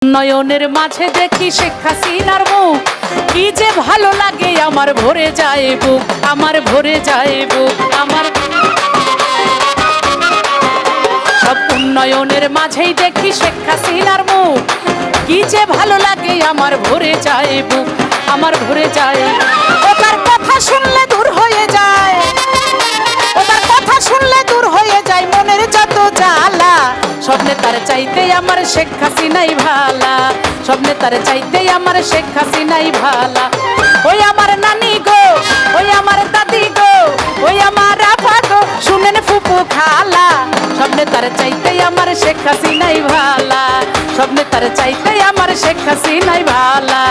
নয়নের মাঝে দেখি শেখ হাসিনার মুখ, কি যে ভালো লাগে আমার ভরে যায় বুক, আমার ভরে যায় বুক, আমার সব উন্নয়নের মাঝেই দেখি শেখ হাসিনার মুখ, কি যে ভালো লাগে আমার ভরে যায় বুক, আমার ভরে যায়। ওটার কথা শুনলে দূর হয়ে যায়, ওটার কথা শুনলে দূর হয়ে যায় মনের যত জ্বালা। স্বপ্নে তার চাইতে আমার শেখ হাসিনাই ভালা, স্বপ্নে তার চাইতে আমার শেখ হাসিনাই ভালা। ওই আমার নানি গো, ওই আমার দাদি গো, ওই আমার আপা গো, শুনেন ফুপু খালা, স্বপ্নে তার চাইতে আমার শেখ হাসিনাই ভালা, স্বপ্নে তার চাইতে আমার শেখ হাসিনাই ভালা।